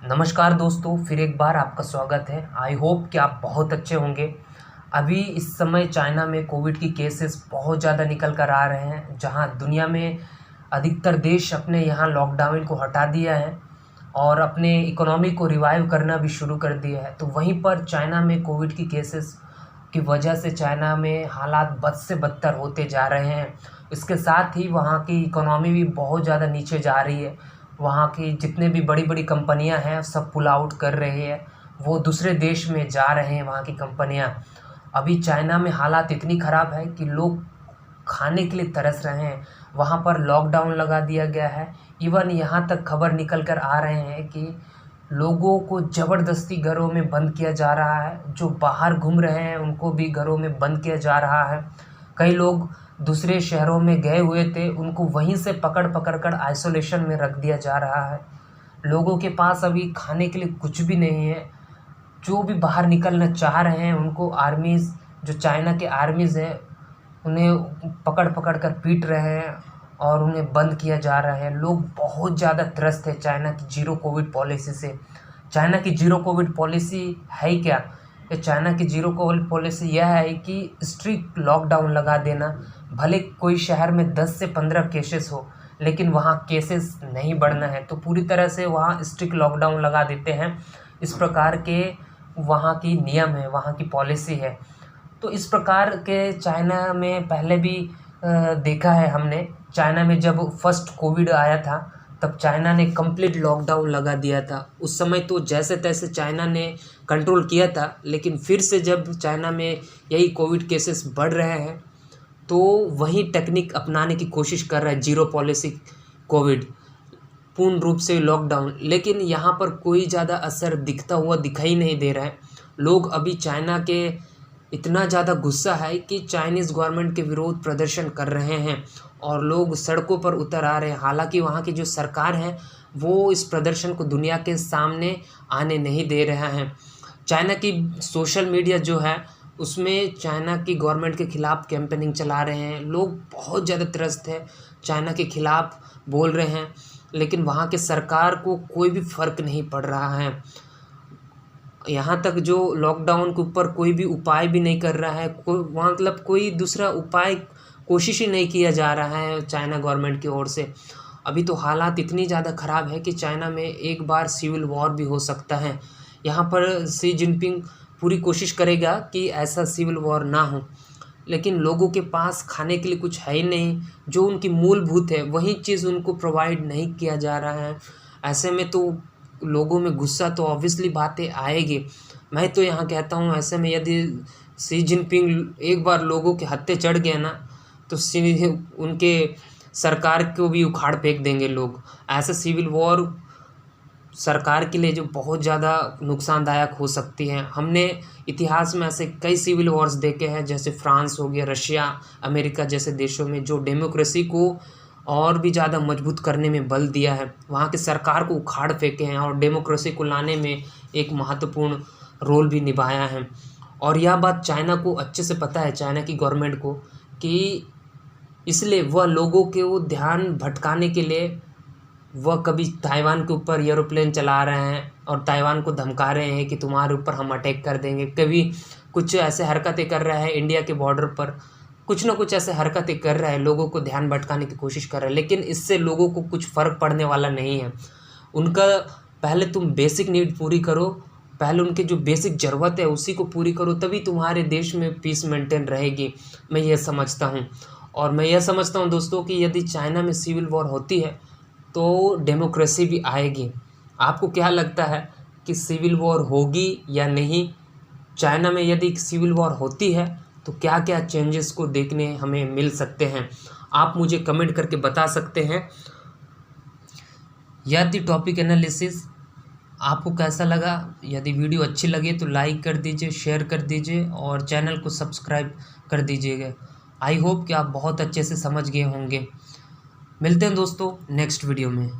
नमस्कार दोस्तों, फिर एक बार आपका स्वागत है। आई होप कि आप बहुत अच्छे होंगे। अभी इस समय चाइना में कोविड की केसेस बहुत ज़्यादा निकल कर आ रहे हैं, जहां दुनिया में अधिकतर देश अपने यहाँ लॉकडाउन को हटा दिया है और अपने इकोनॉमी को रिवाइव करना भी शुरू कर दिया है। तो वहीं पर चाइना में कोविड की केसेस की वजह से चाइना में हालात बद से बदतर होते जा रहे हैं। इसके साथ ही वहाँ की इकोनॉमी भी बहुत ज़्यादा नीचे जा रही है। वहाँ की जितने भी बड़ी बड़ी कंपनियां हैं सब पुल आउट कर रहे हैं, वो दूसरे देश में जा रहे हैं। वहाँ की कंपनियां, अभी चाइना में हालात इतनी ख़राब है कि लोग खाने के लिए तरस रहे हैं। वहाँ पर लॉकडाउन लगा दिया गया है। इवन यहाँ तक खबर निकल कर आ रहे हैं कि लोगों को ज़बरदस्ती घरों में बंद किया जा रहा है। जो बाहर घूम रहे हैं उनको भी घरों में बंद किया जा रहा है। कई लोग दूसरे शहरों में गए हुए थे, उनको वहीं से पकड़ पकड़ कर आइसोलेशन में रख दिया जा रहा है। लोगों के पास अभी खाने के लिए कुछ भी नहीं है। जो भी बाहर निकलना चाह रहे हैं उनको आर्मीज़, जो चाइना के आर्मीज़ हैं, उन्हें पकड़ पकड़ कर पीट रहे हैं और उन्हें बंद किया जा रहा है। लोग बहुत ज़्यादा त्रस्त है चाइना की जीरो कोविड पॉलिसी से। चाइना की जीरो कोविड पॉलिसी है क्या? ये चाइना की जीरो कोविड पॉलिसी यह है कि स्ट्रिक्ट लॉकडाउन लगा देना। भले कोई शहर में 10 से 15 केसेस हो, लेकिन वहाँ केसेस नहीं बढ़ना है तो पूरी तरह से वहाँ स्ट्रिक्ट लॉकडाउन लगा देते हैं। इस प्रकार के वहाँ की नियम है, वहाँ की पॉलिसी है। तो इस प्रकार के चाइना में पहले भी देखा है हमने। चाइना में जब फर्स्ट कोविड आया था तब चाइना ने कंप्लीट लॉकडाउन लगा दिया था। उस समय तो जैसे तैसे चाइना ने कंट्रोल किया था, लेकिन फिर से जब चाइना में यही कोविड केसेस बढ़ रहे हैं तो वही टेक्निक अपनाने की कोशिश कर रहा है, जीरो पॉलिसी कोविड, पूर्ण रूप से लॉकडाउन। लेकिन यहाँ पर कोई ज़्यादा असर दिखता हुआ दिखाई नहीं दे रहा है। लोग अभी चाइना के इतना ज़्यादा गुस्सा है कि चाइनीज़ गवर्नमेंट के विरोध प्रदर्शन कर रहे हैं और लोग सड़कों पर उतर आ रहे हैं। हालांकि वहाँ की जो सरकार है वो इस प्रदर्शन को दुनिया के सामने आने नहीं दे रहा है। चाइना की सोशल मीडिया जो है उसमें चाइना की गवर्नमेंट के ख़िलाफ़ कैंपेनिंग चला रहे हैं। लोग बहुत ज़्यादा त्रस्त है, चाइना के ख़िलाफ़ बोल रहे हैं, लेकिन वहाँ के सरकार को कोई भी फ़र्क नहीं पड़ रहा है। यहाँ तक जो लॉकडाउन के ऊपर कोई भी उपाय भी नहीं कर रहा है, कोई वहाँ मतलब कोई दूसरा उपाय कोशिश ही नहीं किया जा रहा है चाइना गवर्नमेंट की ओर से। अभी तो हालात इतनी ज़्यादा ख़राब है कि चाइना में एक बार सिविल वॉर भी हो सकता है। यहाँ पर शी जिनपिंग पूरी कोशिश करेगा कि ऐसा सिविल वॉर ना हो, लेकिन लोगों के पास खाने के लिए कुछ है ही नहीं। जो उनकी मूलभूत है वही चीज़ उनको प्रोवाइड नहीं किया जा रहा है। ऐसे में तो लोगों में गुस्सा तो ऑब्वियसली बातें आएगी। मैं तो यहाँ कहता हूँ, ऐसे में यदि शी जिनपिंग एक बार लोगों के हत्थे चढ़ गए ना तो उनके सरकार को भी उखाड़ फेंक देंगे लोग। ऐसा सिविल वॉर सरकार के लिए जो बहुत ज़्यादा नुकसानदायक हो सकती हैं। हमने इतिहास में ऐसे कई सिविल वॉर्स देखे हैं, जैसे फ्रांस हो गया, रशिया, अमेरिका जैसे देशों में, जो डेमोक्रेसी को और भी ज़्यादा मजबूत करने में बल दिया है। वहाँ की सरकार को उखाड़ फेंके हैं और डेमोक्रेसी को लाने में एक महत्वपूर्ण रोल भी निभाया है। और यह बात चाइना को अच्छे से पता है, चाइना की गवर्नमेंट को, कि इसलिए वह लोगों के वो ध्यान भटकाने के लिए वह कभी ताइवान के ऊपर एरोप्लेन चला रहे हैं और ताइवान को धमका रहे हैं कि तुम्हारे ऊपर हम अटैक कर देंगे। कभी कुछ ऐसे हरकतें कर रहा है इंडिया के बॉर्डर पर, कुछ ना कुछ ऐसे हरकतें कर रहा है, लोगों को ध्यान भटकाने की कोशिश कर रहा है। लेकिन इससे लोगों को कुछ फ़र्क पड़ने वाला नहीं है। उनका पहले तुम बेसिक नीड पूरी करो, पहले उनके जो बेसिक ज़रूरत है उसी को पूरी करो, तभी तुम्हारे देश में पीस मेंटेन रहेगी। मैं ये समझता हूँ। और मैं यह समझता हूँ दोस्तों कि यदि चाइना में सिविल वॉर होती है तो डेमोक्रेसी भी आएगी। आपको क्या लगता है कि सिविल वॉर होगी या नहीं? चाइना में यदि सिविल वॉर होती है तो क्या क्या चेंजेस को देखने हमें मिल सकते हैं? आप मुझे कमेंट करके बता सकते हैं। यदि टॉपिक एनालिसिस आपको कैसा लगा? यदि वीडियो अच्छी लगे तो लाइक कर दीजिए, शेयर कर दीजिए और चैनल को सब्सक्राइब कर दीजिएगा। आई होप कि आप बहुत अच्छे से समझ गए होंगे। मिलते हैं दोस्तों नेक्स्ट वीडियो में।